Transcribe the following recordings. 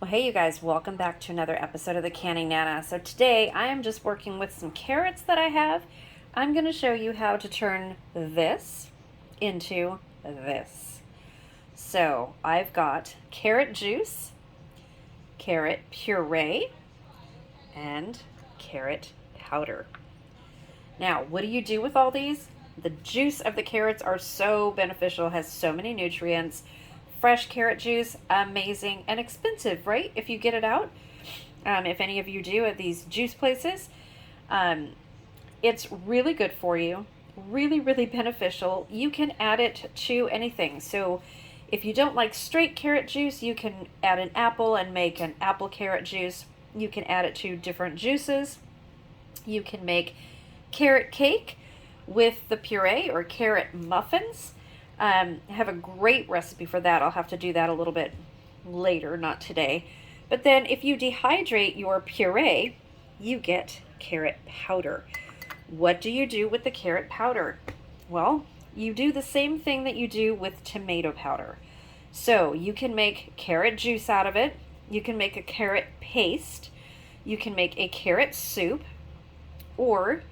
Well, hey you guys, welcome back to another episode of the Canning Nana. So today I am just working with some carrots that I have. I'm going to show you how to turn this into this. So I've got carrot juice, carrot puree, and carrot powder. Now, what do you do with all these? The juice of the carrots are so beneficial, has so many nutrients. Fresh carrot juice, amazing and expensive, right? If you get it out, if any of you do at these juice places, it's really good for you, really beneficial. You can add it to anything. So if you don't like straight carrot juice, you can add an apple and make an apple carrot juice. You can add it to different juices. You can make carrot cake with the puree or carrot muffins. I have a great recipe for that. I'll have to do that a little bit later, not today. But then if you dehydrate your puree, you get carrot powder. What do you do with the carrot powder? Well, you do the same thing that you do with tomato powder. So you can make carrot juice out of it. You can make a carrot paste. You can make a carrot soup, or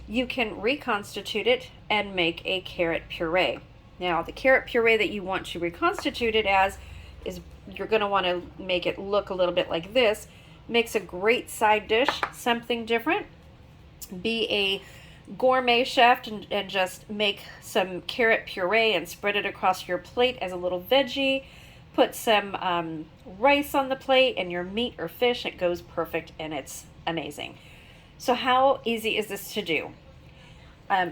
you can reconstitute it and make a carrot puree. Now, the carrot puree that you want to reconstitute it as is you're going to want to make it look a little bit like this. Makes a great side dish, something different. Be a gourmet chef and just make some carrot puree and spread it across your plate as a little veggie. Put some rice on the plate and your meat or fish. It goes perfect and it's amazing. So how easy is this to do?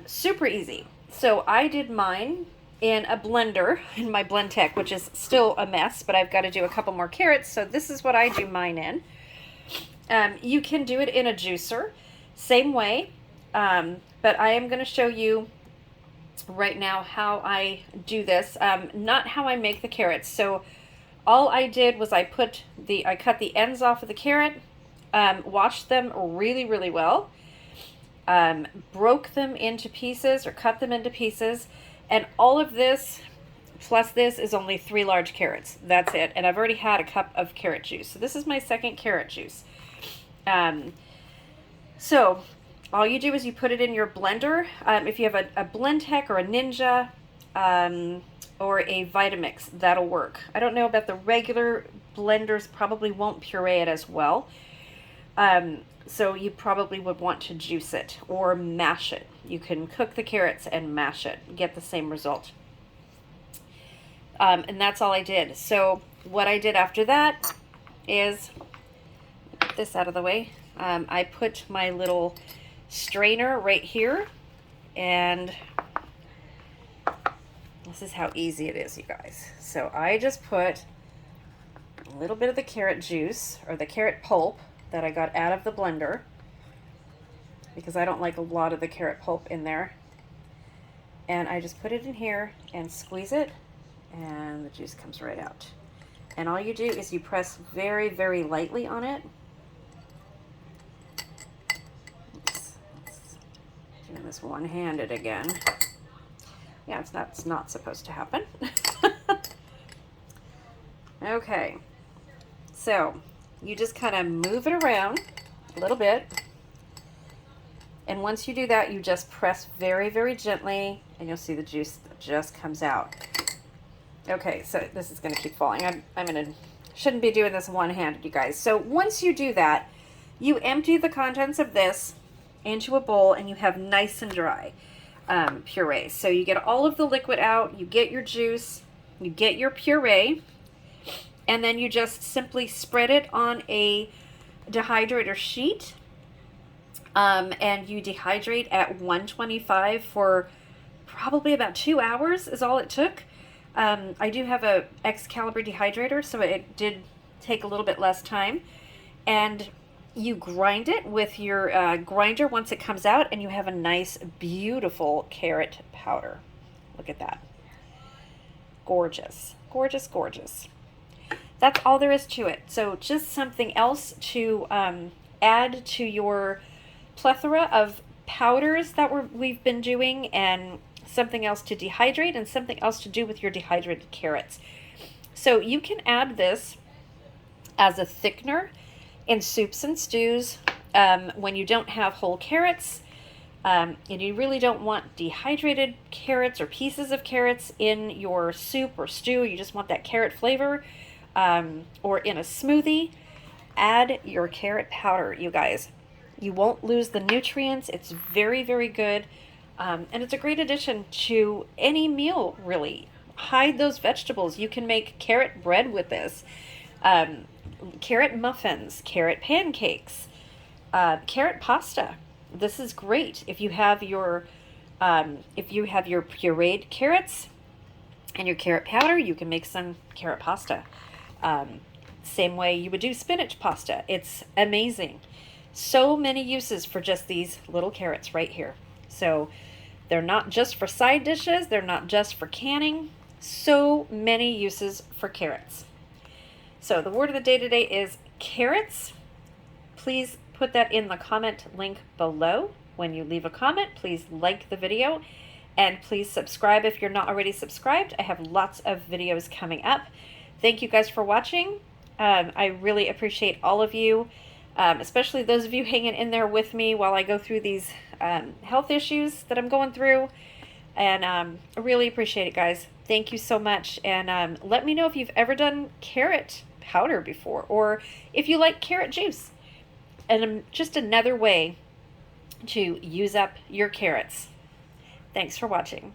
Super easy. So I did mine in a blender in my Blendtec, which is still a mess, but I've got to do a couple more carrots. So this is what I do mine in. You can do it in a juicer, same way, but I am going to show you right now how I do this, not how I make the carrots. So all I did was I cut the ends off of the carrot, washed them really well, broke them into pieces or cut them into pieces. And all of this, plus this, is only 3 large carrots. That's it. And I've already had a cup of carrot juice. So this is my second carrot juice. So all you do is you put it in your blender. If you have a Blendtec or a Ninja or a Vitamix, that'll work. I don't know about the regular blenders, probably won't puree it as well. So you probably would want to juice it or mash it. You can cook the carrots and mash it, get the same result. And that's all I did. So what I did after that is, get this out of the way, I put my little strainer right here, and this is how easy it is, you guys. So I just put a little bit of the carrot juice or the carrot pulp that I got out of the blender, because I don't like a lot of the carrot pulp in there. And I just put it in here and squeeze it, and the juice comes right out. And all you do is you press very lightly on it. Let's doing this one-handed again. Yeah, that's not supposed to happen. Okay, so you just kind of move it around a little bit. And once you do that, you just press very gently, and you'll see the juice that just comes out. Okay, so this is going to keep falling. Shouldn't be doing this one-handed, you guys. So once you do that, you empty the contents of this into a bowl, and you have nice and dry puree. So you get all of the liquid out, you get your juice, you get your puree, and then you just simply spread it on a dehydrator sheet. And you dehydrate at 125 for probably about 2 hours is all it took. I do have a Excalibur dehydrator, so it did take a little bit less time. And you grind it with your grinder once it comes out, and you have a nice, beautiful carrot powder. Look at that. Gorgeous. Gorgeous. That's all there is to it. So just something else to add to your plethora of powders that we've been doing, and something else to dehydrate, and something else to do with your dehydrated carrots. So you can add this as a thickener in soups and stews when you don't have whole carrots. And you really don't want dehydrated carrots or pieces of carrots in your soup or stew. You just want that carrot flavor. Or in a smoothie, add your carrot powder, you guys. You won't lose the nutrients. It's very, very good. And it's a great addition to any meal, really. Hide those vegetables. You can make carrot bread with this. Carrot muffins, carrot pancakes, carrot pasta. This is great if you have your pureed carrots and your carrot powder. You can make some carrot pasta. Same way you would do spinach pasta. It's amazing. So many uses for just these little carrots right here. So they're not just for side dishes. They're not just for canning. So many uses for carrots. So the word of the day today is carrots. Please put that in the comment link below. When you leave a comment, please like the video and please subscribe if you're not already subscribed. I have lots of videos coming up. Thank you guys for watching. I really appreciate all of you, especially those of you hanging in there with me while I go through these health issues that I'm going through. And I really appreciate it, guys. Thank you so much. And let me know if you've ever done carrot powder before, or if you like carrot juice. And just another way to use up your carrots. Thanks for watching.